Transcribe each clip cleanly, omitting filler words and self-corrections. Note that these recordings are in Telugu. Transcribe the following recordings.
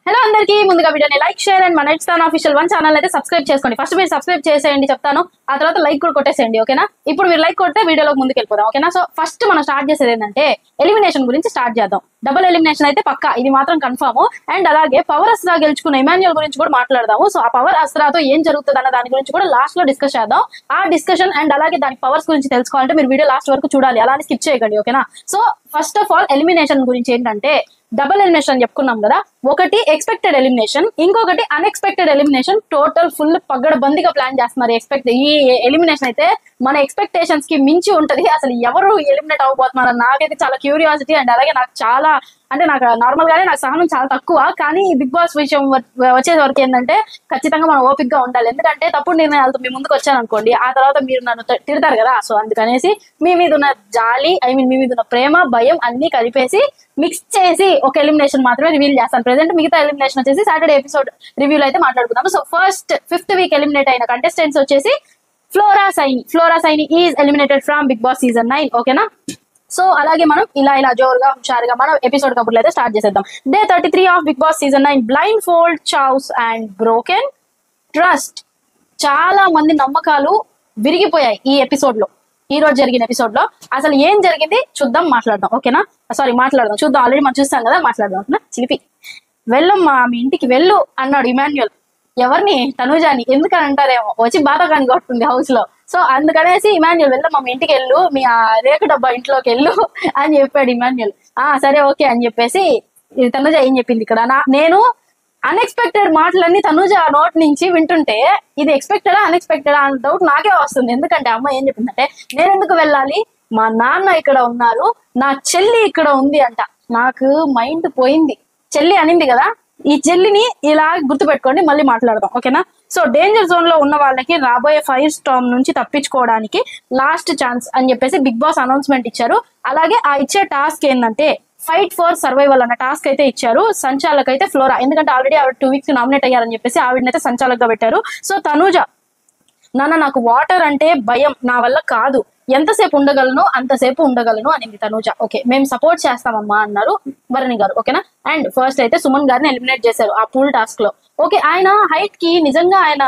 హలో అందరికీ ముందుగా వీడియోని లైక్ షేర్ అండ్ మన ఇన్స్టాన్ ఆఫీషియల్ 1 ఛానల్ అయితే సబ్స్క్రైబ్ చేసుకోండి. ఫస్ట్ మీరు సబ్స్క్రైబ్ చేసేయండి చెప్తాను, ఆ తర్వాత లైక్ కూడా కొట్టేసేయండి. ఓకేనా? ఇప్పుడు మీరు లైక్ కొడితే వీడియోలోకి ముందుకు వెళ్ళిపోదాం. ఓకేనా? సో ఫస్ట్ మనం స్టార్ట్ చేసేది ఏంటంటే ఎలిమినేషన్ గురించి స్టార్ట్ చేద్దాం. డబుల్ ఎలిమినేషన్ అయితే పక్కా, ఇది మాత్రం కన్ఫర్మ్. అండ్ అలాగే పవర్ అస్త్రా గెలుచుకున్న ఇమాన్యుయల్ గురించి కూడా మాట్లాడదాము. సో ఆ పవర్ అస్త్రాతో ఏం జరుగుతుంది అన్న దాని గురించి కూడా లాస్ట్ లో డిస్కస్ చేద్దాం. ఆ డిస్కషన్ అండ్ అలాగే దాని పవర్స్ గురించి తెలుసుకోవాలంటే మీరు వీడియో లాస్ట్ వరకు చూడాలి, అలానే స్కిప్ చేయకండి. ఓకేనా? So first of all elimination గురించి ఏంటంటే డబుల్ ఎలిమినేషన్ అని చెప్పుకున్నాం కదా. ఒకటి ఎక్స్పెక్టెడ్ ఎలిమినేషన్, ఇంకొకటి అన్ఎక్స్పెక్టెడ్ ఎలిమినేషన్. టోటల్ ఫుల్ పగ్గడబందిగా ప్లాన్ చేస్తున్నారు. ఈ ఎలిమినేషన్ అయితే మన ఎక్స్పెక్టేషన్స్ కి మించి ఉంటది. అసలు ఎవరు ఎలిమినేట్ అవ్వబోతున్నారు నాకైతే చాలా క్యూరియాసిటీ. అండ్ అలాగే నాకు చాలా అంటే నాకు నార్మల్ గానే నాకు సహనం చాలా తక్కువ, కానీ బిగ్ బాస్ విషయం వచ్చే వరకు ఏంటంటే ఖచ్చితంగా మనం ఓపిక్ గా ఉండాలి. ఎందుకంటే తప్పుడు నిర్ణయాలతో మీ ముందుకు వచ్చాను అనుకోండి, ఆ తర్వాత మీరు నన్ను తిడతారు కదా. సో అందుకనేసి మీ మీద ఉన్న జాలి, మీ మీద ఉన్న ప్రేమ, భయం అన్ని కలిపేసి మిక్స్ చేసి ఒక ఎలిమినేషన్ మాత్రమే రివీల్ చేస్తాను. ప్రెసెంట్ మిగతా ఎలిమినేషన్ వచ్చేసి సాటర్డే ఎపిసోడ్ రివ్యూలో అయితే మాట్లాడుకుందాం. So first 5th week eliminate అయిన కంటెస్టెంట్స్ వచ్చేసి Flora Saini is eliminated from Bigg Boss season 9. ఓకేనా? సో అలాగే మనం ఇలా జోరుగా హుషారుగా మనం ఎపిసోడ్ కబుర్లు అయితే స్టార్ట్ చేసేద్దాం. Day 33 of Bigg Boss season 9, blind fold, chaos and broken trust. చాలా మంది నమ్మకాలు విరిగిపోయాయి ఈ ఎపిసోడ్ లో. ఈ రోజు జరిగిన ఎపిసోడ్ లో అసలు ఏం జరిగింది చూద్దాం, మాట్లాడదాం. ఓకేనా? మాట్లాడదాం, చూద్దాం. ఆల్రెడీ మనం చూస్తాం కదా, మాట్లాడదాం. ఓకేనా? చిలిపి వెళ్ళమ్మా మీ ఇంటికి వెళ్ళు అన్నాడు ఇమాన్యుయల్. ఎవరిని? తనూజాని. ఎందుకని అంటారేమో, వచ్చి బాధకాని కొడుతుంది హౌస్ లో. సో అందుకనేసి ఇమాన్యుయల్ వెళ్ళమ్మా మీ ఇంటికి వెళ్ళు, మీ ఆ రేకు డబ్బా ఇంట్లోకి వెళ్ళు అని చెప్పాడు ఇమాన్యుయల్. సరే ఓకే అని చెప్పేసి తనూజ ఏం చెప్పింది ఇక్కడ, నేను అన్ఎక్స్పెక్టెడ్ మాటలన్నీ తనూజ నోట్ నుంచి వింటుంటే ఇది ఎక్స్పెక్టెడా అన్ఎక్స్పెక్టెడా అన్న డౌట్ నాకే వస్తుంది. ఎందుకంటే అమ్మ ఏం చెప్పిందంటే, నేను ఎందుకు వెళ్ళాలి, మా నాన్న ఇక్కడ ఉన్నారు, నా చెల్లి ఇక్కడ ఉంది అంట. నాకు మైండ్ పోయింది. చెల్లి అనింది కదా, ఈ చెల్లిని ఇలా గుర్తుపెట్టుకోండి, మళ్ళీ మాట్లాడదాం. ఓకేనా? సో డేంజర్ జోన్ లో ఉన్న వాళ్ళకి రాబోయే ఫైర్ స్టార్మ్ నుంచి తప్పించుకోవడానికి లాస్ట్ ఛాన్స్ అని చెప్పేసి బిగ్ బాస్ అనౌన్స్మెంట్ ఇచ్చారు. అలాగే ఆ ఇచ్చే టాస్క్ ఏంటంటే ఫైట్ ఫర్ సర్వైవల్ అన్న టాస్క్ అయితే ఇచ్చారు. సంచాలక్ అయితే ఫ్లోరా, ఎందుకంటే ఆల్రెడీ ఆవిడ 2 వీక్స్ నామినేట్ అయ్యారని చెప్పేసి ఆవిడనైతే సంచాలక్ గా పెట్టారు. సో తనూజ, నాన్న నాకు వాటర్ అంటే భయం, నా వల్ల కాదు, ఎంతసేపు ఉండగలను అంతసేపు ఉండగలను అనింది తనూజ. ఓకే, మేము సపోర్ట్ చేస్తామమ్మా అన్నారు భరణి గారు. ఓకేనా? అండ్ ఫస్ట్ అయితే సుమన్ గారిని ఎలిమినేట్ చేశారు ఆ పూల్ టాస్క్ లో. ఓకే, ఆయన హైట్ కి నిజంగా ఆయన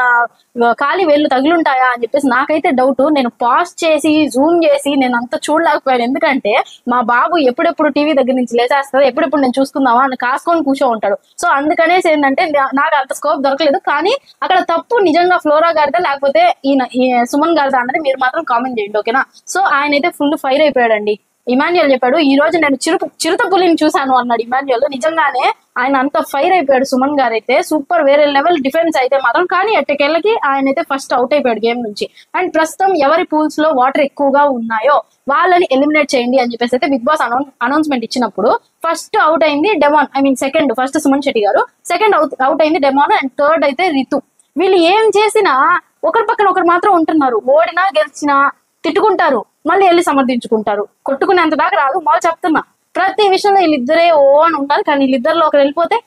కాలి వేళ్ళు తగిలుంటాయా అని చెప్పేసి నాకైతే డౌట్. నేను పాజ్ చేసి జూమ్ చేసి నేను అంత చూడలేకపోయాను, ఎందుకంటే మా బాబు ఎప్పుడెప్పుడు టీవీ దగ్గర నుంచి లేచేస్తారు, ఎప్పుడెప్పుడు నేను చూసుకుందామా అని కాసుకొని కూర్చో ఉంటాడు. సో అందుకనేసి ఏంటంటే నాకు అంత స్కోప్ దొరకలేదు. కానీ అక్కడ తప్పు నిజంగా ఫ్లోరా గారిదా లేకపోతే ఈ సుమన్ గారిదా అన్నది మీరు మాత్రం కామెంట్ చేయండి. ఓకేనా? సో ఆయన అయితే ఫుల్ ఫైర్ అయిపోయాడండి. ఇమాన్యుయల్ చెప్పాడు, ఈ రోజు నేను చిరుత పులిని చూశాను అన్నాడు ఇమాన్యుయల్. నిజంగానే ఆయన అంత ఫైర్ అయిపోయాడు. సుమన్ గారు అయితే సూపర్, వేరే లెవెల్ డిఫెన్స్ అయితే మాత్రం. కానీ ఎట్టకేళ్ళకి ఆయన అయితే ఫస్ట్ అవుట్ అయిపోయాడు గేమ్ నుంచి. అండ్ ప్రస్తుతం ఎవరి పూల్స్ లో వాటర్ ఎక్కువగా ఉన్నాయో వాళ్ళని ఎలిమినేట్ చేయండి అని చెప్పేసి అయితే బిగ్ బాస్ అనౌన్స్మెంట్ ఇచ్చినప్పుడు ఫస్ట్ అవుట్ అయింది demon, second first Suman Shetty గారు, సెకండ్ అవుట్ అయింది డెమాన్, అండ్ థర్డ్ అయితే రితు. వీళ్ళు ఏం చేసినా ఒకరి పక్కన ఒకరు మాత్రం ఉంటున్నారు. ఓడినా గెలిచినా తిట్టుకుంటారు, మళ్ళీ వెళ్ళి సమర్థించుకుంటారు. కొట్టుకునేంత దాకా రాదు. మాకు చెప్తున్నా, ప్రతి విషయంలో వీళ్ళిద్దరే ఓ అని ఉండాలి. కానీ వీళ్ళిద్దరిలో ఒకరు వెళ్ళిపోతే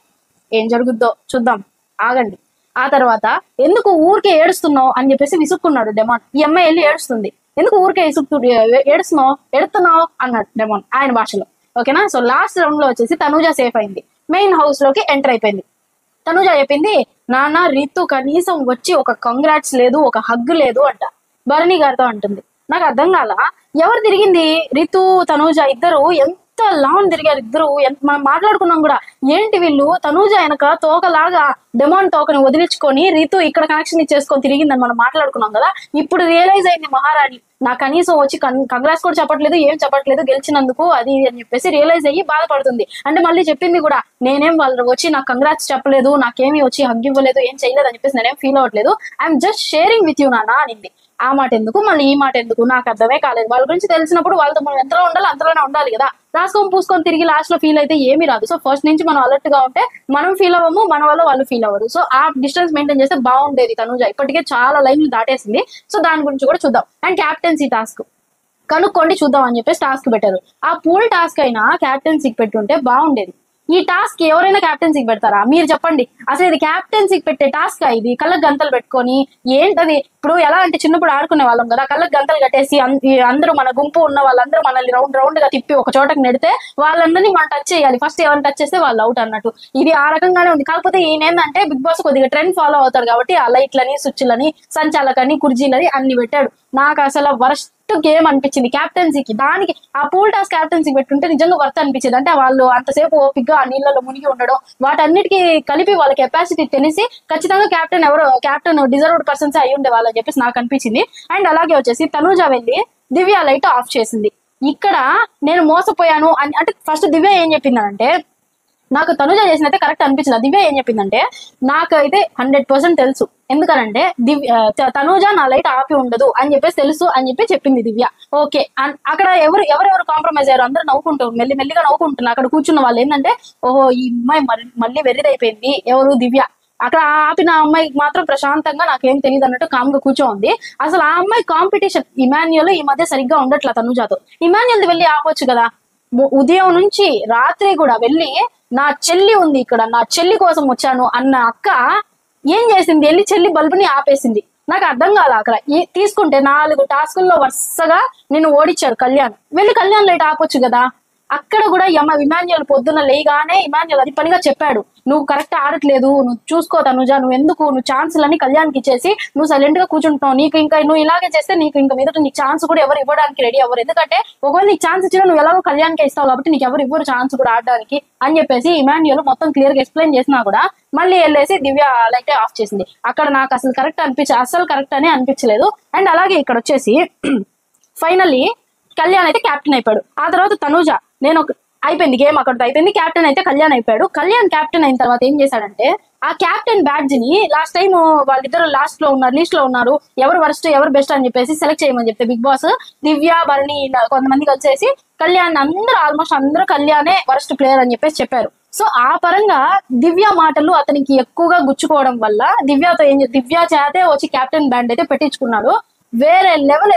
ఏం జరుగుద్దో చూద్దాం, ఆగండి. ఆ తర్వాత ఎందుకు ఊరికే ఏడుస్తున్నావు అని చెప్పేసి విసుక్కున్నాడు డెమాన్. ఈ అమ్మాయి వెళ్ళి ఏడుస్తుంది, ఎందుకు ఊరికే ఏడుస్తున్నావు అన్నాడు డెమాన్ ఆయన భాషలో. ఓకేనా? సో లాస్ట్ రౌండ్ లో వచ్చేసి తనూజ సేఫ్ అయింది, మెయిన్ హౌస్ లోకి ఎంటర్ అయిపోయింది. తనూజ చెప్పింది, నాన్న రితు కనీసం వచ్చి ఒక కంగ్రాట్స్ లేదు, ఒక హగ్ లేదు అంట భరణి గారితో అంటుంది. నాకు అర్థం కాల, ఎవరు తిరిగింది? రితు తనూజ ఇద్దరు ఎంత లాంగ్ తిరిగారు ఇద్దరు. మనం మాట్లాడుకున్నాం కూడా, ఏంటి వీళ్ళు తనూజ వెనక తోకలాగా డెమాన్ తోకని వదిలించుకొని రితు ఇక్కడ కనెక్షన్ ఇచ్చేసుకొని తిరిగిందని మనం మాట్లాడుకున్నాం కదా. ఇప్పుడు రియలైజ్ అయింది మహారాణి, నాకు కనీసం వచ్చి కంగ్రాట్స్ కూడా చెప్పట్లేదు, ఏం చెప్పట్లేదు గెలిచినందుకు అది అని చెప్పేసి రియలైజ్ అయ్యి బాధపడుతుంది. అంటే మళ్ళీ చెప్పింది కూడా, నేనేం వాళ్ళు వచ్చి నాకు కంగ్రాట్స్ చెప్పలేదు, నాకేమీ వచ్చి హగ్ ఇవ్వలేదు, ఏం చేయలేదు అని చెప్పేసి నేనేం ఫీల్ అవ్వట్లేదు, I'm just sharing with you నాన్న అనింది. ఆ మాట ఎందుకు, మళ్ళీ ఈ మాట ఎందుకు నాకు అర్థమే కాలేదు. వాళ్ళ గురించి తెలిసినప్పుడు వాళ్ళతో మనం ఎంతలో ఉండాలి అంతలోనే ఉండాలి కదా. రాసుకొని పూసుకొని తిరిగి లాస్ట్ లో ఫీల్ అయితే ఏమీ రాదు. సో ఫస్ట్ నుంచి మనం అలర్ట్ గా ఉంటే మనం ఫీల్ అవ్వము, మన వల్ల వాళ్ళు ఫీల్ అవ్వరు. సో ఆ డిస్టెన్స్ మెయింటైన్ చేస్తే బాగుండేది. తనూజ ఇప్పటికే చాలా లైన్లు దాటేసింది. సో దాని గురించి కూడా చూద్దాం. అండ్ క్యాప్టెన్సీ టాస్క్ కనుక్కోండి చూద్దాం అని చెప్పేసి టాస్క్ పెట్టారు. ఆ పూల్ టాస్క్ అయినా క్యాప్టెన్సీకి పెట్టుంటే బాగుండేది. ఈ టాస్క్ ఎవరైనా క్యాప్టెన్సీకి పెడతారా మీరు చెప్పండి? అసలు ఇది క్యాప్టెన్సీకి పెట్టే టాస్క్ ఇది? కళ్ళకు గంతలు పెట్టుకొని ఏంటది? ఇప్పుడు ఎలా అంటే చిన్నప్పుడు ఆడుకునే వాళ్ళం కదా, కళ్ళకు గంతలు కట్టేసి అందరూ మన గుంపు ఉన్న వాళ్ళందరూ మనల్ని రౌండ్ రౌండ్ గా తిప్పి ఒక చోటకి నెడితే వాళ్ళందరినీ మనం టచ్ చేయాలి. ఫస్ట్ ఎవరిని టచ్ చేస్తే వాళ్ళు అవుట్ అన్నట్టు. ఇది ఆ రకంగానే ఉంది. కాకపోతే ఈయన ఏంటంటే బిగ్ బాస్ కొద్దిగా ట్రెండ్ ఫాలో అవుతాడు కాబట్టి ఆ లైట్లని, స్విచ్లని, సంచాలకని, కుర్జీలని అన్ని పెట్టాడు. నాకు అసలు వర్స్ట్ గేమ్ అనిపించింది క్యాప్టెన్సీకి. దానికి ఆ పూల్ టాస్ క్యాప్టెన్సీకి పెట్టుంటే నిజంగా వర్త్ అనిపించింది. అంటే వాళ్ళు అంతసేపు ఓపిక్గా ఆ నీళ్ళలో మునిగి ఉండడం, వాటన్నిటికీ కలిపి వాళ్ళ కెపాసిటీ తెలిసి ఖచ్చితంగా క్యాప్టెన్ డిజర్వ్డ్ పర్సన్స్ అయి ఉండే వాళ్ళని చెప్పేసి నాకు అనిపించింది. అండ్ అలాగే వచ్చేసి తనూజ వెళ్ళి దివ్య లైట్ ఆఫ్ చేసింది. ఇక్కడ నేను మోసపోయాను అని అంటే ఫస్ట్ దివ్య ఏం చెప్పిందంటే, నాకు తనుజ చేసినైతే కరెక్ట్ అనిపించింది. దివ్య ఏం చెప్పిందంటే, నాకైతే 100% తెలుసు, ఎందుకనంటే తనుజ నా లైట్ ఆపి ఉండదు అని చెప్పేసి తెలుసు అని చెప్పి చెప్పింది దివ్య. ఓకే, అక్కడ ఎవరెవరు కాంప్రమైజ్ అయ్యారు? అందరూ నవ్వుకుంటారు, మెల్లిగా నవ్వుకుంటున్నారు. అక్కడ కూర్చున్న వాళ్ళు ఏంటంటే, ఓహో ఈ అమ్మాయి మళ్ళీ వెర్రిదైపోయింది. ఎవరు? దివ్య. అక్కడ ఆపిన అమ్మాయి మాత్రం ప్రశాంతంగా నాకేం తెలియదు అన్నట్టు కామ్గా కూర్చోంది. అసలు ఆ అమ్మాయి కాంపిటీషన్ ఇమాన్యుయల్ ఈ మధ్య సరిగ్గా ఉండట్లా తనుజాతో. ఇమాన్యుయల్ వెళ్ళి ఆపొచ్చు కదా. ఉదయం నుంచి రాత్రి కూడా వెళ్ళి నా చెల్లి ఉంది ఇక్కడ, నా చెల్లి కోసం వచ్చాను అన్న అక్క ఏం చేసింది? వెళ్ళి చెల్లి బల్బుని ఆపేసింది. నాకు అర్థం కాల. అక్కడ తీసుకుంటే 4 టాస్కుల్లో వరుసగా నేను ఓడించాడు కళ్యాణ్. వెళ్ళి కళ్యాణ్ లైట్ ఆపొచ్చు కదా. అక్కడ కూడా ఇమాన్యుయల్ పొద్దున్న లేగానే ఇమాన్యుయల్ అది పనిగా చెప్పాడు, నువ్వు కరెక్ట్ ఆడట్లేదు, నువ్వు చూసుకో తనుజ, నువ్వు ఛాన్సులన్నీ కళ్యాణ్కి ఇచ్చేసి నువ్వు సైలెంట్ గా కూర్చుంటున్నావు. నీకు ఇంకా నువ్వు ఇలాగే చేస్తే నీకు ఇంకా మీదట నీకు ఛాన్స్ కూడా ఎవరు ఇవ్వడానికి రెడీ అవ్వరు. ఎందుకంటే ఒకవేళ నీకు ఛాన్స్ ఇచ్చినా నువ్వు ఎలాగో కళ్యాణ్కి ఇస్తావు కాబట్టి నీకు ఎవరు ఇవ్వరు ఛాన్స్ కూడా ఆడడానికి అని చెప్పేసి ఇమాన్యుయల్ మొత్తం క్లియర్ గా ఎక్స్ప్లెయిన్ చేసినా కూడా మళ్ళీ వెళ్ళేసి దివ్య లైట్ ఆఫ్ చేసింది. అక్కడ నాకు అసలు కరెక్ట్ అని అనిపించలేదు. అండ్ అలాగే ఇక్కడ వచ్చేసి ఫైనల్లీ కళ్యాణ్ అయితే క్యాప్టెన్ అయిపోయాడు. ఆ తర్వాత తనుజ అయిపోయింది గేమ్, అక్కడితో అయిపోయింది. క్యాప్టెన్ అయితే కళ్యాణ్ అయిపోయాడు. కళ్యాణ్ క్యాప్టెన్ అయిన తర్వాత ఏం చేశాడంటే, ఆ క్యాప్టెన్ బ్యాడ్జ్ ని లాస్ట్ టైం వాళ్ళిద్దరు లీస్ట్ లో ఉన్నారు, ఎవరు వర్స్ట్ ఎవరు బెస్ట్ అని చెప్పేసి సెలెక్ట్ చేయమని చెప్తే బిగ్ బాస్ దివ్య, భరణి కొంతమంది వచ్చేసి కళ్యాణ్ ఆల్మోస్ట్ అందరూ కళ్యాణే వర్స్ట్ ప్లేయర్ అని చెప్పేసి చెప్పారు. సో ఆ పరంగా దివ్య మాటలు అతనికి ఎక్కువగా గుచ్చుకోవడం వల్ల దివ్య చేతే వచ్చి క్యాప్టెన్ బ్యాండ్ అయితే పెట్టించుకున్నాడు. వేరే లెవెల్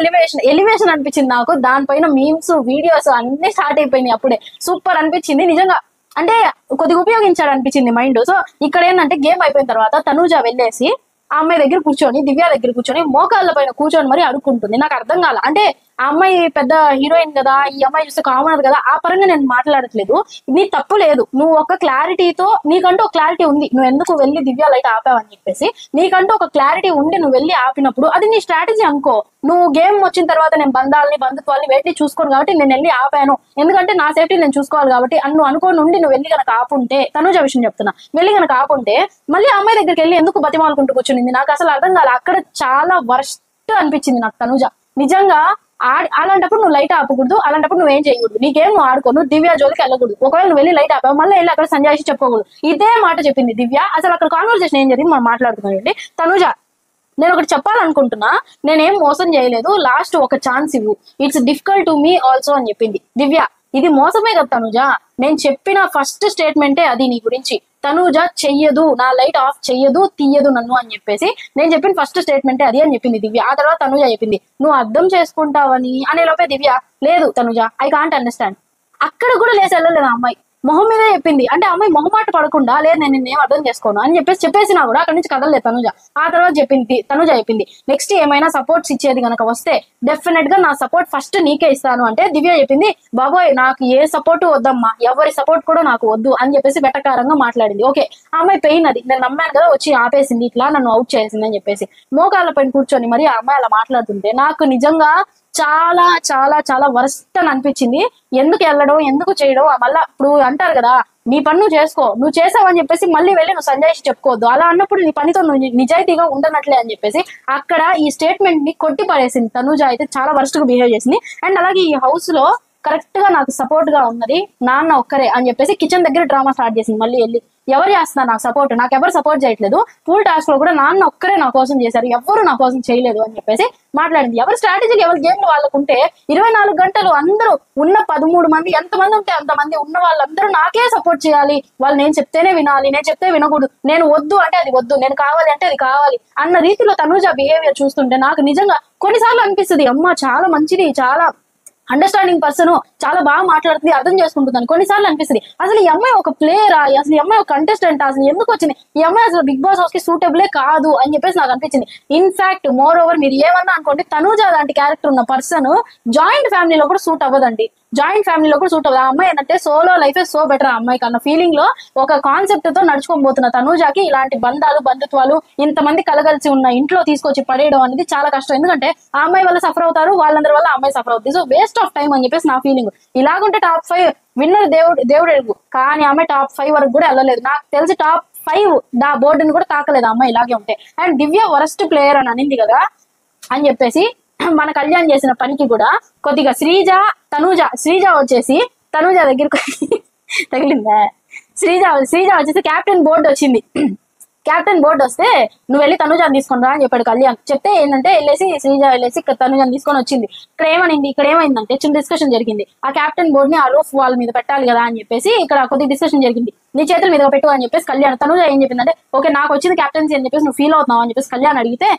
ఎలివేషన్ అనిపించింది నాకు. దానిపైన మీమ్స్, వీడియోస్ అన్ని స్టార్ట్ అయిపోయినాయి. అప్పుడే సూపర్ అనిపించింది నిజంగా. అంటే కొద్దిగా ఉపయోగించాడు అనిపించింది మైండ్. సో ఇక్కడ ఏంటంటే గేమ్ అయిపోయిన తర్వాత తనూజ వెళ్ళేసి ఆ అమ్మాయి దగ్గర కూర్చొని, దివ్య దగ్గర కూర్చొని మోకాళ్ళ పైన కూర్చొని మరి అడుక్కుంటుంది. నాకు అర్థం కాల. అంటే ఆ అమ్మాయి పెద్ద హీరోయిన్ కదా, ఈ అమ్మాయి చూస్తే కామన్ కదా, ఆ పరంగా నేను మాట్లాడట్లేదు. నీ తప్పు లేదు, నువ్వు ఒక క్లారిటీతో నీకంటూ ఒక క్లారిటీ ఉంది, నువ్వు ఎందుకు వెళ్ళి దివ్య లైట్ ఆపావని చెప్పేసి నీకంటూ ఒక క్లారిటీ ఉండి నువ్వు వెళ్ళి ఆపినప్పుడు అది నీ స్ట్రాటజీ అనుకో. నువ్వు గేమ్ వచ్చిన తర్వాత నేను బంధుత్వాన్ని వేటిని చూసుకోను కాబట్టి నేను వెళ్ళి ఆపాను, ఎందుకంటే నా సేఫ్టీ నేను చూసుకోవాలి కాబట్టి నువ్వు అనుకోని ఉండి నువ్వు వెళ్ళి కనుక ఆపుంటే, తనుజ విషయం చెప్తున్నా, వెళ్ళి కనుక ఆపుంటే మళ్ళీ అమ్మాయి దగ్గరికి వెళ్ళి ఎందుకు బతిమాలుకుంటూ కూర్చునింది? నాకు అసలు అర్థం కాదు. అక్కడ చాలా వర్స్ట్ అనిపించింది నాకు తనుజ నిజంగా. అలాంటప్పుడు నువ్వు లైట్ ఆపకూడదు, అలాంటప్పుడు నువ్వేం చేయకూడదు, నీ గేమ్ నువ్వు ఆడుకో, నువ్వు దివ్య జోలికి వెళ్ళకూడదు. ఒకవేళ నువ్వు వెళ్ళి లైట్ ఆపావు మళ్ళీ వెళ్ళి అక్కడ సంజాయిషి చెప్పుకోకూడదు. ఇదే మాట చెప్పింది దివ్య. అసలు అక్కడ కాన్వర్సేషన్ ఏం జరిగింది మనం మాట్లాడుతున్నాం. తనుజ, నేను ఒకటి చెప్పాలనుకుంటున్నా, నేనేం మోసం చేయలేదు, లాస్ట్ ఒక ఛాన్స్ ఇవ్వు, it's difficult to me also అని చెప్పింది దివ్య. ఇది మోసమే కదా తనుజ. నేను చెప్పిన ఫస్ట్ స్టేట్మెంటే అది నీ గురించి. తనుజ చెయ్యదు, నా లైట్ ఆఫ్ చెయ్యదు, తీయదు నన్ను అని చెప్పేసి నేను చెప్పిన ఫస్ట్ స్టేట్మెంటే అది అని చెప్పింది దివ్య. ఆ తర్వాత తనుజ చెప్పింది నువ్వు అర్థం చేసుకుంటావని అనే లోపే దివ్య, లేదు తనుజ ఐ కాంట్ అండర్స్టాండ్. అక్కడ కూడా లేసి వెళ్ళలేదు ఆ అమ్మాయి, మొహం మీదే చెప్పింది. అంటే అమ్మాయి మొహమాట పడకుండా లేదు నేను నిన్నేం అర్థం చేసుకోను అని చెప్పేసినా కూడా అక్కడి నుంచి కదలలేదు తనుజ. ఆ తర్వాత తనుజ చెప్పింది నెక్స్ట్ ఏమైనా సపోర్ట్స్ ఇచ్చేది కనుక వస్తే డెఫినెట్ గా నా సపోర్ట్ ఫస్ట్ నీకే ఇస్తాను అంటే దివ్య చెప్పింది బాబోయ్ నాకు ఏ సపోర్ట్ వద్దమ్మా, ఎవరి సపోర్ట్ కూడా నాకు వద్దు అని చెప్పేసి వెటకారంగా మాట్లాడింది. ఓకే, ఆ అమ్మాయి పెయిన్ అది, నేను నమ్మాను కదా వచ్చి ఆపేసింది, ఇట్లా నన్ను అవుట్ చేసింది అని చెప్పేసి మోకాళ్ళ పైన కూర్చొని మరి ఆ అమ్మాయి అలా మాట్లాడుతుంటే నాకు నిజంగా చాలా చాలా చాలా వరస్ట్ అని అనిపించింది. ఎందుకు వెళ్ళడం, ఎందుకు చేయడం? మళ్ళా ఇప్పుడు అంటారు కదా నీ పని నువ్వు చేసుకో, నువ్వు చేసావని చెప్పేసి మళ్ళీ వెళ్ళి నువ్వు సంజాయిషి చెప్పుకోవద్దు. అలా అన్నప్పుడు నీ పనితో నువ్వు నిజాయితీగా ఉండనట్లే అని చెప్పేసి అక్కడ ఈ స్టేట్మెంట్ ని కొట్టి పడేసింది తనుజ. అయితే చాలా వరస్ట్ గా బిహేవ్ చేసింది. అండ్ అలాగే ఈ హౌస్ లో కరెక్ట్ గా నాకు సపోర్ట్ గా ఉన్నది నాన్న ఒక్కరే అని చెప్పేసి కిచెన్ దగ్గర డ్రామా స్టార్ట్ చేసింది. మళ్ళీ వెళ్ళి ఎవరు చేస్తున్నారు నాకు సపోర్ట్, నాకు ఎవరు సపోర్ట్ చేయట్లేదు, పూల్ టాస్క్ లో కూడా నాన్న ఒక్కరే నా కోసం చేశారు, ఎవరు నా కోసం చేయలేదు అని చెప్పేసి మాట్లాడింది. ఎవరి స్ట్రాటజీలు ఎవరి గేమ్లు వాళ్ళకుంటే 24 గంటలు అందరూ ఉన్న 13 మంది ఎంతమంది ఉంటే అంతమంది ఉన్న వాళ్ళందరూ నాకే సపోర్ట్ చేయాలి, వాళ్ళు నేను చెప్తేనే వినాలి, నేను చెప్తే వినకూడదు, నేను వద్దు అంటే అది వద్దు, నేను కావాలి అంటే అది కావాలి అన్న రీతిలో తనుజ బిహేవియర్ చూస్తుంటే నాకు నిజంగా కొన్నిసార్లు అనిపిస్తుంది అమ్మ చాలా మంచిది, చాలా అండర్స్టాండింగ్ పర్సన్, చాలా బాగా మాట్లాడుతుంది, అర్థం చేసుకుంటుంది. కొన్నిసార్లు అనిపిస్తుంది అసలు ఈ అమ్మాయి ఒక ప్లేయరా, అసలు ఈ అమ్మాయి ఒక కంటెస్టెంట్, అసలు ఎందుకు వచ్చింది ఈ అమ్మాయి, అసలు బిగ్ బాస్ హౌస్ కి సూటబులే కాదు అని చెప్పేసి నాకు అనిపించింది. ఇన్ఫాక్ట్ మోర్ ఓవర్ మీరు ఏమన్నా అనుకోండి, తనూజ లాంటి క్యారెక్టర్ ఉన్న పర్సన్ జాయింట్ ఫ్యామిలీలో కూడా సూట్ అవ్వదండి. జాయింట్ ఫ్యామిలీలో కూడా సూట్ అవ్వదు. ఆ అమ్మాయి ఏంటంటే సోలో లైఫ్ సో బెటర్ ఆ అమ్మాయి కన్నా ఫీలింగ్ లో ఒక కాన్సెప్ట్ తో నడుచుకోబోతున్న తనూజాకి ఇలాంటి బంధాలు బంధుత్వాలు ఇంతమంది కలగలిసి ఉన్న ఇంట్లో తీసుకొచ్చి పడేయడం అనేది చాలా కష్టం. ఎందుకంటే ఆ అమ్మాయి వల్ల సఫర్ అవుతారు, వాళ్ళందరి వల్ల ఆ అమ్మాయి సఫర్ అవుతుంది. సో వేస్ట్ ఆఫ్ టైం అని చెప్పేసి నా ఫీలింగ్. ఇలాగుంటే టాప్ 5 విన్నర్ దేవుడు ఎరుగు, కానీ ఆమె టాప్ 5 వరకు కూడా వెళ్ళలేదు. నాకు తెలిసి టాప్ 5 బోర్డుని కూడా తాకలేదు అమ్మాయి ఇలాగే ఉంటే. అండ్ దివ్య వరస్ట్ ప్లేయర్ అని అనింది కదా అని చెప్పేసి మన కళ్యాణ్ చేసిన పనికి కూడా కొద్దిగా శ్రీజ వచ్చేసి తనూజ దగ్గరికి తగిలిందా, శ్రీజ వచ్చేసి క్యాప్టెన్ బోర్డు వచ్చింది. క్యాప్టెన్ బోర్డు వస్తే నువ్వు వెళ్ళి తనూజాని తీసుకొని రా అని చెప్పాడు కళ్యాణ్. చెప్తే ఏంటంటే శ్రీజ వెళ్ళేసి తనూజాని తీసుకొని వచ్చింది. ఇక్కడ ఏమైందంటే చిన్న డిస్కషన్ జరిగింది. ఆ క్యాప్టెన్ బోర్డ్ ని ఆ రూఫ్ వాల్ మీద పెట్టాలి కదా అని చెప్పేసి ఇక్కడ కొద్దిగా డిస్కషన్ జరిగింది. నీ చేతుల మీద పెట్టు అని చెప్పేసి కళ్యాణ్. తనూజ ఏం చెప్పిందంటే ఓకే నాకు వచ్చింది క్యాప్టెన్సీ అని చెప్పేసి నువ్వు ఫీల్ అవుతున్నావు అని చెప్పేసి కళ్యాణ్ అడిగితే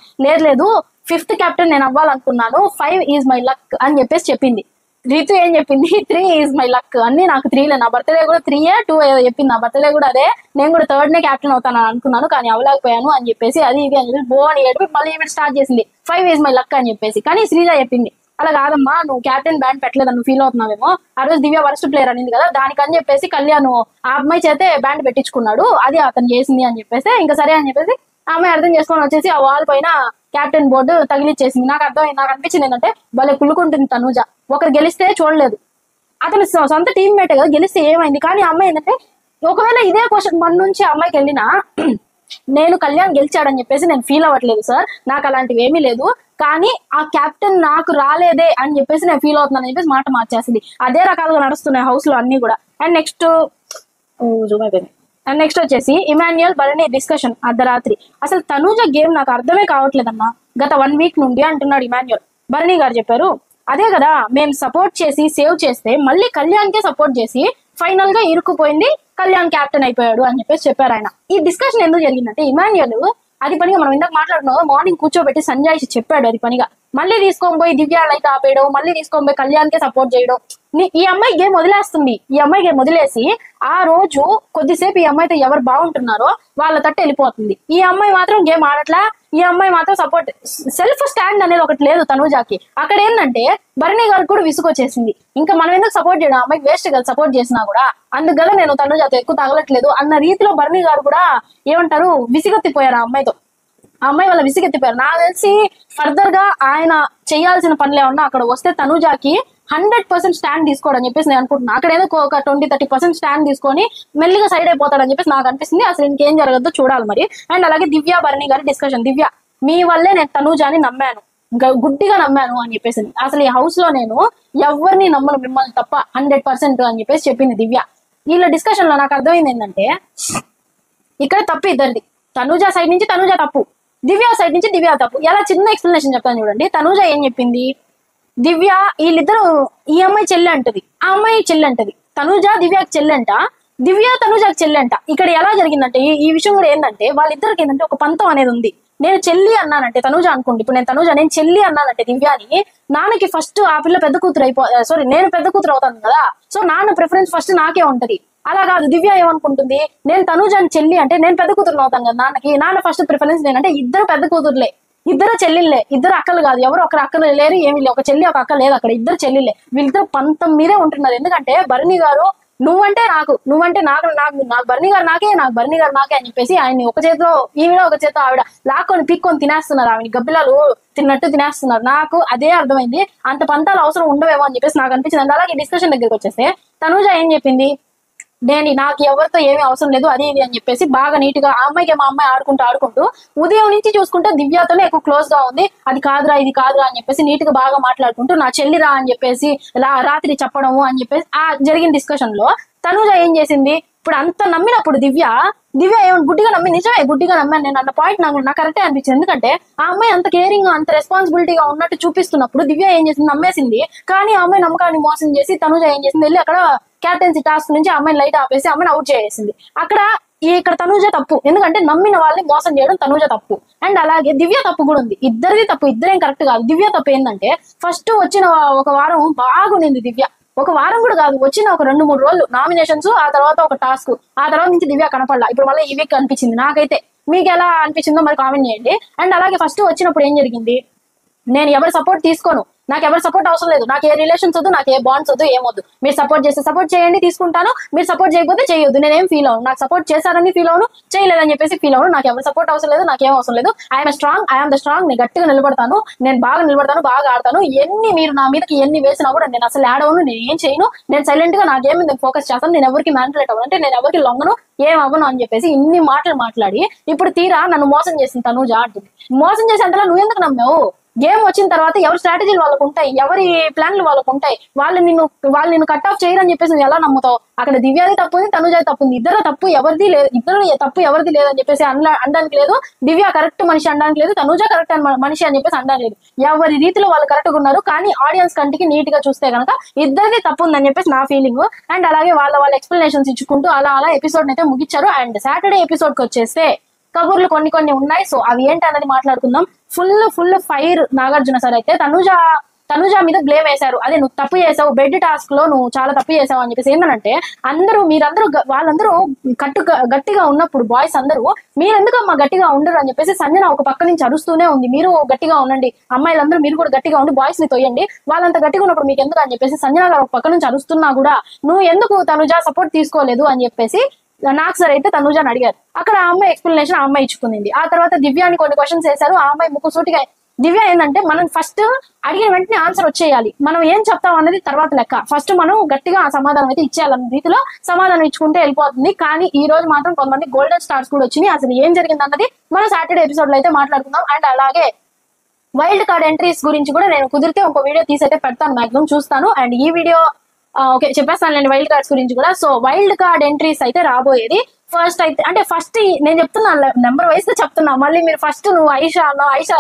లేదు 5th కెప్టెన్ నేను అవ్వాలనుకున్నాను, 5 ఈజ్ మై లక్ అని చెప్పేసి చెప్పింది. రీతు ఏం చెప్పింది 3 ఈజ్ మై లక్, అన్ని నాకు 3లే, నా బర్త్డే కూడా 3 2 చెప్పింది. నా బర్త్డే కూడా అదే, నేను కూడా 3rd క్యాప్టెన్ అవుతాను అనుకున్నాను కానీ అవ్వలేకపోయాను అని చెప్పేసి అది ఇది అని చెప్పి బోని ఏడిపి మళ్ళీ ఈవెంట్ స్టార్ట్ చేసింది 5 ఈజ్ మై లక్ అని చెప్పేసి. కానీ శ్రీజ చెప్పింది అలా కాదమ్మా, నువ్వు క్యాప్టెన్ బ్యాండ్ పెట్టలేదు, నువ్వు ఫీల్ అవుతున్నావేమో, ఆ రోజు దివ్య వరస్ట్ ప్లేయర్ అనింది కదా దానికని చెప్పేసి కళ్యాణ్ ఆ అమ్మాయి చేతే బ్యాండ్ పెట్టించుకున్నాడు, అది అతను చేసింది అని చెప్పేసి ఇంకా సరే అని చెప్పేసి ఆమె అర్థం చేసుకొని వచ్చేసి ఆ వాల్ పైన క్యాప్టెన్ బోర్డు తగిలిచ్చేసింది. నాకు అనిపించింది ఏంటంటే భలే కుళ్ళుకుంటుంది తనూజ. ఒకరు గెలిస్తే చూడలేదు, అతను సొంత టీమ్మేట్ కదా, గెలిస్తే ఏమైంది. కానీ అమ్మాయి ఏంటంటే ఒకవేళ ఇదే క్వశ్చన్ మన నుంచి అమ్మాయికి వెళ్ళినా నేను కళ్యాణ్ గెలిచాడని చెప్పేసి నేను ఫీల్ అవ్వట్లేదు సార్, నాకు అలాంటివి ఏమీ లేదు, కానీ ఆ క్యాప్టెన్ నాకు రాలేదే అని చెప్పేసి నేను ఫీల్ అవుతున్నాను అని చెప్పేసి మాట మార్చేసింది. అదే రకాలుగా నడుస్తున్నాయి హౌస్ లో అన్ని కూడా. అండ్ నెక్స్ట్ వచ్చేసి ఇమాన్యుయల్ భరణి డిస్కషన్ అర్ధరాత్రి. అసలు తనూజ గేమ్ నాకు అర్థమే కావట్లేదమ్మా గత 1 వీక్ నుండి అంటున్నాడు ఇమాన్యుయల్. భరణి గారు చెప్పారు అదే కదా, మేము సపోర్ట్ చేసి సేవ్ చేస్తే మళ్ళీ కళ్యాణ్ కే సపోర్ట్ చేసి ఫైనల్ గా ఇరుక్కుపోయింది, కళ్యాణ్ క్యాప్టెన్ అయిపోయాడు అని చెప్పేసి చెప్పారు ఆయన. ఈ డిస్కషన్ ఎందుకు జరిగిందంటే ఇమాన్యుయల్ అది పనిగా మనం ఇందాక మాట్లాడుతున్నాం, మార్నింగ్ కూర్చోబెట్టి సంజయ్ చెప్పాడు అది పనిగా, మళ్ళీ తీసుకొని పోయి దివ్య లైట్ ఆపేయడం, మళ్ళీ తీసుకొని పోయి కళ్యాణ్ కే సపోర్ట్ చేయడం. ఈ అమ్మాయి గేమ్ వదిలేస్తుంది. ఈ అమ్మాయి గేమ్ వదిలేసి ఆ రోజు కొద్దిసేపు ఈ అమ్మాయితో ఎవరు బాగుంటున్నారో వాళ్ళ తట్టు వెళ్ళిపోతుంది. ఈ అమ్మాయి మాత్రం గేమ్ ఆడట్లా, ఈ అమ్మాయి మాత్రం సపోర్ట్ సెల్ఫ్ స్టాండ్ అనేది ఒకటి లేదు తనూజాకి. అక్కడ ఏంటంటే భరణి గారికి కూడా విసుగొచ్చేసింది, ఇంకా మనం ఎందుకు సపోర్ట్ చేయడం, అమ్మాయికి వేస్ట్ కదా సపోర్ట్ చేసినా కూడా, అందుకు కదా నేను తనూజాతో ఎక్కువ తగలట్లేదు అన్న రీతిలో భరణి గారు కూడా ఏమంటారు విసిగెత్తిపోయారు ఆ అమ్మాయితో. ఆ అమ్మాయి వాళ్ళ విసిగెత్తిపోయారు. నాకు తెలిసి ఫర్దర్ గా ఆయన చేయాల్సిన పనులు ఏమన్నా అక్కడ వస్తే తనూజాకి 100% స్టాండ్ తీసుకోవడం చెప్పేసి నేను అనుకుంటున్నాను. అక్కడ ఏదో ఒక 20-30% స్టాండ్ తీసుకొని మెల్లిగా సైడ్ అయిపోతాడని చెప్పేసి నాకు అనిపిస్తుంది. అసలు ఇంకేం జరగద్దో చూడాలి మరి. అండ్ అలాగే దివ్య భరణి గారి డిస్కషన్. దివ్య మీ వల్లే నేను తనూజాని నమ్మాను, గుడ్డిగా నమ్మాను అని చెప్పేసి, అసలు ఈ హౌస్ లో నేను ఎవరిని నమ్మను మిమ్మల్ని తప్ప 100% అని చెప్పేసి చెప్పింది దివ్య. వీళ్ళ డిస్కషన్ లో నాకు అర్థమైంది ఏంటంటే ఇక్కడ తప్పు ఇద్దరిది, తనూజ సైడ్ నుంచి తనూజ తప్పు, దివ్య సైడ్ నుంచి దివ్య తప్పు. ఎలా చిన్న ఎక్స్ప్లెనేషన్ చెప్తాను చూడండి. తనూజ ఏం చెప్పింది, దివ్య వీళ్ళిద్దరు ఈ అమ్మాయి చెల్లి అంటది, ఆ అమ్మాయి చెల్లి అంటది, తనూజ దివ్యకి చెల్లంట, దివ్య తనూజకి చెల్లంట. ఇక్కడ ఎలా జరిగిందంటే ఈ విషయం కూడా ఏంటంటే వాళ్ళిద్దరికి ఏంటంటే ఒక పంతం అనేది ఉంది. నేను చెల్లి అన్నానంటే తనూజ అనుకోండి, ఇప్పుడు నేను చెల్లి అన్నానంటే దివ్యాని, నాన్నకి ఫస్ట్ ఆ పిల్ల పెద్ద కూతురు నేను పెద్ద కూతురు అవుతాను కదా, సో నాన్న ప్రిఫరెన్స్ ఫస్ట్ నాకే ఉంటది. అలా కాదు, దివ్య ఏమనుకుంటుంది, నేను తనూజాని చెల్లి అంటే నేను పెద్ద కూతురు అవుతాను కదా నాన్నకి, నాన్న ఫస్ట్ ప్రిఫరెన్స్ నేనంటే ఇద్దరు పెద్ద కూతురులే, ఇద్దరు చెల్లెళ్ళే, ఇద్దరు అక్కలు కాదు, ఎవరు ఒకరు అక్కలు లేరు ఏమి లేదు, ఒక చెల్లి ఒక అక్క లేదు అక్కడ, ఇద్దరు చెల్లెళ్ళే. వీళ్ళిద్దరు పంతం మీదే ఉంటున్నారు. ఎందుకంటే భరణి గారు నువ్వంటే నాకు భరణి గారు నాకే, నాకు భరణి గారు నాకే అని చెప్పేసి ఆయన్ని ఒక చేతిలో ఈవిడ ఒక చేతిలో ఆవిడ లాక్కొని పీక్కొని తినేస్తున్నారు, ఆవిడ గబ్బిలాలు తిన్నట్టు తినేస్తున్నారు. నాకు అదే అర్థమైంది, అంత పంతాలు అవసరం ఉండవేమో అని చెప్పేసి నాకు అనిపించింది. అలాగే డిస్కషన్ దగ్గరికి వచ్చేస్తే తనూజ ఏం చెప్పింది, నాకు ఎవరితో ఏమీ అవసరం లేదు అది ఇది అని చెప్పేసి బాగా నీట్ గా ఆ అమ్మాయికి మా అమ్మాయి ఆడుకుంటూ ఉదయం నుంచి చూసుకుంటే దివ్యతోనే ఎక్కువ క్లోజ్ గా ఉంది, అది కాదురా ఇది కాదురా అని చెప్పేసి నీట్ గా బాగా మాట్లాడుకుంటూ నా చెల్లిరా అని చెప్పేసి రాత్రి చెప్పడము అని చెప్పేసి ఆ జరిగిన డిస్కషన్ లో తనూజ ఏం చేసింది, ఇప్పుడు అంత నమ్మినప్పుడు దివ్య ఏమన్నా గుడ్డిగా నమ్మి, నిజమే గుడ్డిగా నమ్మాను నేను అన్న పాయింట్ నాకు కరెక్టే అనిపించింది. ఎందుకంటే ఆ అమ్మాయి అంత కేరింగ్ అంత రెస్పాన్సిబిలిటీగా ఉన్నట్టు చూపిస్తున్నప్పుడు దివ్య ఏం చేసింది, నమ్మేసింది. కానీ ఆ అమ్మాయి నమ్మకాన్ని మోసం చేసి తనూజ ఏం చేసింది, వెళ్ళి అక్కడ క్యాప్టెన్సీ టాస్క్ నుంచి అమ్మాయిని లైట్ ఆపేసి అమ్మాయిని అవుట్ చేసేసింది. అక్కడ ఇక్కడ తనూజ తప్పు, ఎందుకంటే నమ్మిన వాళ్ళని మోసం చేయడం తనూజ తప్పు. అండ్ అలాగే దివ్య తప్పు కూడా ఉంది, ఇద్దరిది తప్పు, ఇద్దరేం కరెక్ట్ కాదు. దివ్య తప్పు ఏంటంటే ఫస్ట్ వచ్చిన ఒక వారం బాగుంది దివ్య, ఒక వారం కూడా కాదు, వచ్చిన ఒక 2-3 రోజులు నామినేషన్స్, ఆ తర్వాత ఒక టాస్క్, ఆ తర్వాత నుంచి దివ్య కనపడలా. ఇప్పుడు మళ్ళీ ఈ వీక్ అనిపించింది నాకైతే. మీకు ఎలా అనిపించిందో మరి కామెంట్ చేయండి. అండ్ అలాగే ఫస్ట్ వచ్చినప్పుడు ఏం జరిగింది, నేను ఎవరి సపోర్ట్ తీసుకోను, నాకు ఎవరి సపోర్ట్ అవసరం లేదు, నాకు ఏ రిలేషన్స్ వద్దు, నాకు ఏ బాండ్స్ వద్దు, ఏమొద్దు. మీరు సపోర్ట్ చేస్తే సపోర్ట్ చేయండి, తీసుకుంటాను. మీరు సపోర్ట్ చేయకపోతే చేయొద్దు, నేనేం ఫీల్ అవును. నాకు సపోర్ట్ చేశారని ఫీల్ అవును, చేయలేదని చెప్పేసి ఫీల్ అవును. నాకు ఎవరి సపోర్ట్ అవసరం లేదు, నాకేం అవసరం లేదు. I'm strong, I'm the strong. నేను గట్టిగా నిలబడతాను, నేను బాగా నిలబడతాను, బాగా ఆడతాను. మీరు నా మీదకి ఎన్ని వేసినా కూడా నేను అసలు ఆడవను, నేను ఏం చేయను, నేను సైలెంట్ గా నా గేమ్ మీద ఫోకస్ చేస్తాను. నేను ఎవరికి మ్యానిపులేట్ అవ్వను, అంటే నేను ఎవరికి లొంగను, ఏం అవ్వను అని చెప్పేసి ఇన్ని మాటలు మాట్లాడి ఇప్పుడు తీరా నన్ను మోసం చేసిన తనూజ అంటుంది. మోసం చేసేంతలా నువ్వు ఎందుకు నమ్మావు? గేమ్ వచ్చిన తర్వాత ఎవరి స్ట్రాటజీలు వాళ్ళకు ఉంటాయి, ఎవరి ప్లాన్లు వాళ్ళకు ఉంటాయి. వాళ్ళు నిన్ను కట్ ఆఫ్ చేయరని చెప్పేసి నువ్వు ఎలా నమ్ముతావు? అక్కడ దివ్యాది తప్పు ఉంది, తనుజాది తప్పు ఉంది. ఇద్దరు తప్పు ఎవరిది లేదు, ఇద్దరు తప్పు ఎవరిది లేదని చెప్పేసి అనడానికి లేదు. దివ్య కరెక్ట్ మనిషి అనడానికి లేదు, తనుజ కరెక్ట్ మనిషి అని చెప్పేసి అనడానికి లేదు. ఎవరి రీతిలో వాళ్ళు కరెక్ట్ గా ఉన్నారు. కానీ ఆడియన్స్ కంటికి నీట్ గా చూస్తే కనుక ఇద్దరిది తప్పు ఉందని చెప్పేసి నా ఫీలింగ్. అండ్ అలాగే వాళ్ళ ఎక్స్ప్లెనేషన్స్ ఇచ్చుకుంటూ అలా ఎపిసోడ్ అయితే ముగించారు. అండ్ సాటర్డే ఎపిసోడ్ కి వచ్చేస్తే కబుర్లు కొన్ని ఉన్నాయి. సో అవి ఏంటి అన్నది మాట్లాడుకుందాం. ఫుల్ ఫైర్ నాగార్జున సార్ అయితే తనుజ మీద బ్లేమ్ వేశారు. అదే నువ్వు తప్పు చేసావు, బెడ్ టాస్క్ లో నువ్వు చాలా తప్పు చేసావు అని చెప్పేసి. ఏంటంటే మీరందరూ వాళ్ళందరూ గట్టిగా ఉన్నప్పుడు బాయ్స్ అందరూ మీరెందుకు అమ్మా గట్టిగా ఉండరు అని చెప్పేసి సంజన ఒక పక్క నుంచి అరుస్తూనే ఉంది. మీరు గట్టిగా ఉండండి, అమ్మాయిలందరూ మీరు కూడా గట్టిగా ఉండి బాయ్స్ ని తొయ్యండి, వాళ్ళంత గట్టిగా ఉన్నప్పుడు మీకు ఎందుకు అని చెప్పేసి సంజన గారు ఒక పక్క నుంచి అరుస్తున్నా కూడా నువ్వు ఎందుకు తనుజ సపోర్ట్ తీసుకోలేదు అని చెప్పేసి నాకు సార్ అయితే తనుజాని అడిగారు. అక్కడ ఆ అమ్మాయి ఎక్స్ప్లెనేషన్ ఆ అమ్మాయి ఇచ్చుకుంది. ఆ తర్వాత దివ్యాని కొన్ని క్వశ్చన్స్ వేశారు. ఆ అమ్మాయి ముక్కుసూటిగా దివ్య ఏంటంటే మనం ఫస్ట్ అడిగిన వెంటనే ఆన్సర్ వచ్చేయాలి, మనం ఏం చెప్తాం అనేది తర్వాత లెక్క. ఫస్ట్ మనం గట్టిగా ఆ సమాధానం అయితే ఇచ్చేయాలన్న రీతిలో సమాధానం ఇచ్చుకుంటే వెళ్ళిపోతుంది. కానీ ఈ రోజు మాత్రం కొంతమంది గోల్డెన్ స్టార్స్ కూడా వచ్చినాయి. అసలు ఏం జరిగింది అన్నది మనం సాటర్డే ఎపిసోడ్ లో అయితే మాట్లాడుకుందాం. అండ్ అలాగే వైల్డ్ కార్డ్ ఎంట్రీస్ గురించి కూడా నేను కుదిరితే ఒక వీడియో తీసైతే పెడతాను, మాక్సిమం చూస్తాను. అండ్ ఈ వీడియో ఓకే చెప్పేస్తాను నేను వైల్డ్ కార్డ్స్ గురించి కూడా. సో వైల్డ్ కార్డ్ ఎంట్రీస్ అయితే రాబోయేది ఫస్ట్ నేను చెప్తున్నా, నెంబర్ వైజ్ గా చెప్తున్నా. మళ్ళీ మీరు ఫస్ట్ నువ్వు ఐషా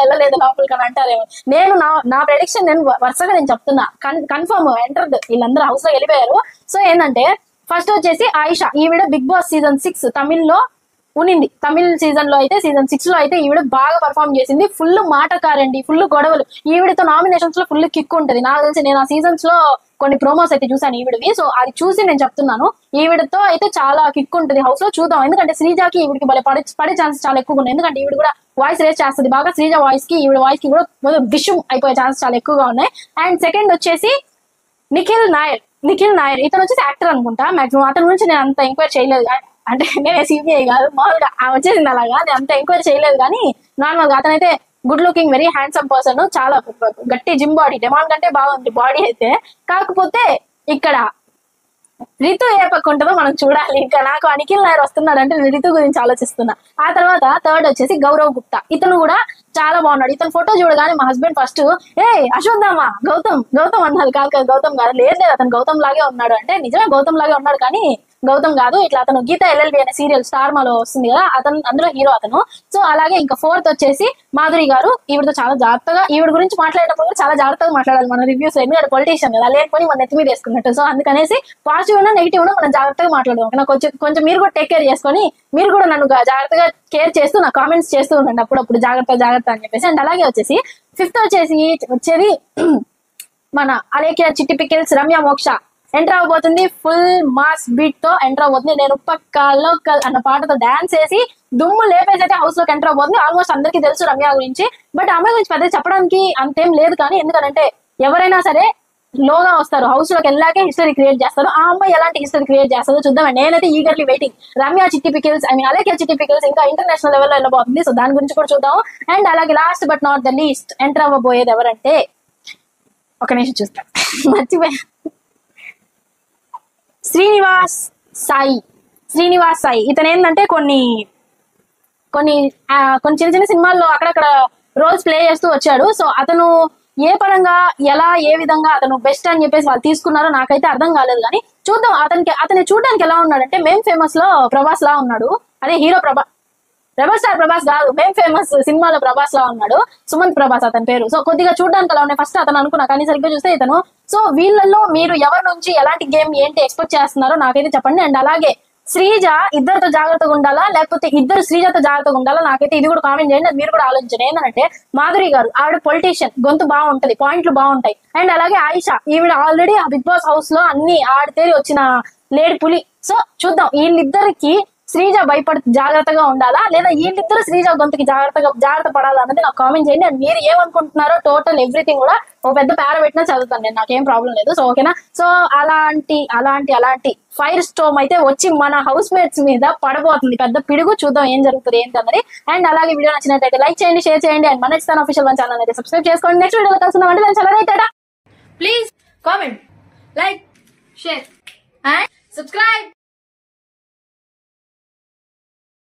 వెళ్ళలేదు లోపలికి అని అంటారేమో. నేను నా ప్రెడిక్షన్ నేను వరుసగా నేను చెప్తున్నా, కన్ఫర్మ్ ఎంటర్డ్, వీళ్ళందరూ హౌస్ లో వెళ్ళిపోయారు. సో ఏంటంటే ఫస్ట్ వచ్చేసి ఆయిషా, ఈవిడ బిగ్ బాస్ సీజన్ 6 తమిళ్లో ఉనింది. తమిళ్ సీజన్ లో అయితే సీజన్ 6 లో అయితే ఈవిడ బాగా పర్ఫార్మ్ చేసింది. ఫుల్ మాటకారండి, ఫుల్ గొడవలు. ఈవిడతో నామినేషన్స్ లో ఫుల్ కిక్ ఉంటుంది. నాకు తెలిసి నేను ఆ సీజన్స్ లో కొన్ని ప్రోమోస్ అయితే చూసాను ఈవిడవి. సో అది చూసి నేను చెప్తున్నాను, ఈవిడతో అయితే చాలా కిక్ ఉంటుంది హౌస్ లో. చూద్దాం, ఎందుకంటే శ్రీజాకి ఈవిడికి పడే ఛాన్సెస్ చాలా ఎక్కువగా ఉన్నాయి. ఎందుకంటే ఈవిడ కూడా వాయిస్ రేస్ చేస్తుంది బాగా. శ్రీజ వాయిస్ కి ఈవిడ వాయిస్ కి కూడా డిష్ అయిపోయే ఛాన్సెస్ చాలా ఎక్కువగా ఉన్నాయి. అండ్ సెకండ్ వచ్చేసి నిఖిల్ నాయర్, ఇతను వచ్చేసి యాక్టర్ అనుకుంటా. మాక్సిమం అతని గురించి నేను అంత ఎంక్వైరీ చేయలేదు, అంటే నేనే సిబిఐ కాదు, మామూలుగా వచ్చేసింది అలాగా. నేను అంత ఎంక్వైరీ చేయలేదు, కానీ నార్మల్ గా అతనైతే good looking, very handsome person, చాలా గట్టి జిమ్ బాడీ, డిమాండ్ కంటే బాగుంది బాడీ అయితే. కాకపోతే ఇక్కడ రితు ఏ పక్క ఉంటుందో మనం చూడాలి. ఇంకా నాకు నిఖిల్ నాయర్ వస్తున్నాడు అంటే రితు గురించి ఆలోచిస్తున్నా. ఆ తర్వాత థర్డ్ వచ్చేసి గౌరవ్ గుప్తా, ఇతను కూడా చాలా బాగున్నాడు. ఇతను ఫోటో చూడగానే మా హస్బెండ్ ఫస్ట్ అశ్వత్థామా గౌతమ్ అన్నది కాదు గౌతమ్ కాదు, లేదు అతను గౌతమ్ లాగే ఉన్నాడు అంటే నిజమే గౌతమ్ లాగే ఉన్నాడు, కానీ గౌతమ్ కాదు. ఇట్లా అతను గీత ఎల్ఎల్బి అనే సీరియల్ స్టార్ మాలో వస్తుంది కదా, అందులో హీరో అతను. సో అలాగే ఇంకా ఫోర్త్ వచ్చేసి మాధురి గారు, ఈవిడతో చాలా జాగ్రత్తగా, ఈవిడ గురించి మాట్లాడేటప్పుడు చాలా జాగ్రత్తగా మాట్లాడాలి మన రివ్యూస్. ఎందుకంటే పొలిటీషియన్ కదా, లేకపోతే మన నెత్తి మీద వేసుకున్నట్టు. సో అందుకనేసి పాజిటివ్ ఉన్నా నెగిటివ్ ఉన్నా మనం జాగ్రత్తగా మాట్లాడదాం. నాకు కొంచెం మీరు కూడా టేక్ కేర్ చేసుకొని, మీరు కూడా నన్ను జాగ్రత్తగా కేర్ చేస్తూ నా కామెంట్స్ చేస్తూ ఉండండి అప్పుడప్పుడు, జాగ్రత్త అని చెప్పేసి. అండ్ అలాగే వచ్చేసి ఫిఫ్త్ వచ్చేది మన అలేఖ్య, చిట్టి పికిల్స్, రమ్య మోక్ష ఎంటర్ అవబోతుంది. ఫుల్ మాస్ బీట్ తో ఎంటర్ అవబోతుంది. నేను పక్కా లోకల్ అన్న పాటతో డాన్స్ వేసి దుమ్ము లేపేసి అయితే హౌస్ లోకి ఎంటర్ అవబోతుంది. ఆల్మోస్ట్ అందరికీ తెలుసు రమ్య గురించి, బట్ అమ్మాయి గురించి పెద్ద చెప్పడానికి అంతేం లేదు. కానీ ఎందుకంటే ఎవరైనా సరే లోగా వస్తారు, హౌస్ లోకి వెళ్ళాకే హిస్టరీ క్రియేట్ చేస్తారు. ఆ అమ్మాయి ఎలాంటి హిస్టరీ క్రియేట్ చేస్తుందో చూద్దాం. నేనైతే ఈగర్లీ వెయిటింగ్. రమ్య చిట్టి పికిల్స్, అలేఖ్య చిట్టి పికిల్స్ ఇంకా ఇంటర్నేషనల్ లెవెల్లో వెళ్ళబోతుంది. సో దాని గురించి కూడా చూద్దాం. అండ్ అలాగే last but not the least enter అవ్వబోయేది ఎవరంటే, ఒక నిమిషం చూస్తా, మర్చిపోయా, శ్రీనివాస్ సాయి. ఇతను ఏంటంటే కొన్ని చిన్న చిన్న సినిమాల్లో అక్కడక్కడ రోల్స్ ప్లే చేస్తూ వచ్చాడు. సో అతను ఏ పరంగా ఎలా ఏ విధంగా అతను బెస్ట్ అని చెప్పేసి వాళ్ళు తీసుకున్నారో నాకైతే అర్థం కాలేదు. కానీ చూద్దాం. అతని చూడడానికి ఎలా ఉన్నాడంటే మేం ఫేమస్ లో ప్రభాస్ లా ఉన్నాడు. అదే హీరో రెబల్ స్టార్ ప్రభాస్ కాదు, మేం ఫేమస్ సినిమాలో ప్రభాస్ లా ఉన్నాడు. సుమంత్ ప్రభాస్ అతని పేరు. సో కొద్దిగా చూడడానికి అలా ఉన్నాయి ఫస్ట్ అతను అనుకున్నా, కానీ సరిగ్గా చూస్తే ఇతను. సో వీళ్ళల్లో మీరు ఎవరి నుంచి ఎలాంటి గేమ్ ఏంటి ఎక్స్పెక్ట్ చేస్తున్నారో నాకైతే చెప్పండి. అండ్ అలాగే శ్రీజ ఇద్దరితో జాగ్రత్తగా ఉండాలా లేకపోతే ఇద్దరు శ్రీజతో జాగ్రత్తగా ఉండాలా? నాకైతే ఇది కూడా కామెంట్ చేయండి, మీరు కూడా ఆలోచించండి. ఏంటంటే మాధురి గారు ఆవిడ పొలిటీషియన్, గొంతు బాగుంటది, పాయింట్లు బాగుంటాయి. అండ్ అలాగే ఆయిషా, ఈవిడ ఆల్రెడీ ఆ బిగ్ బాస్ హౌస్ లో అన్ని ఆడితేరి వచ్చిన లేడి పులి. సో చూద్దాం వీళ్ళిద్దరికి శ్రీజ జాగ్రత్తగా ఉండాలా లేదా వీళ్ళిద్దరు శ్రీజ గొంతుకి జాగ్రత్త పడాలా అన్నది నాకు కామెంట్ చేయండి. అండ్ మీరు ఏమనుకుంటున్నారో టోటల్ ఎవ్రీథింగ్ కూడా ఒక పెద్ద పేర పెట్టినా చదువుతాను నేను, నాకేం ప్రాబ్లం లేదు. సో ఓకేనా? సో అలాంటి ఫైర్ స్టోమ్ అయితే వచ్చి మన హౌస్ మేట్స్ మీద పడబోతుంది, పెద్ద పిడుగు. చూద్దాం ఏం జరుగుతుంది ఏంటి అన్నది. అండ్ అలాగే వీడియో నచ్చినట్టయితే లైక్ చేయండి, షేర్ చేయండి. అండ్ మన ఇస్తాను ఆఫీషియల్ 1 ఛానల్ అయితే సబ్స్క్రైబ్ చేసుకోండి. నెక్స్ట్ వీడియోలో కలుసుకుందాం. అంటే చాలా right. Please comment, like, share and subscribe.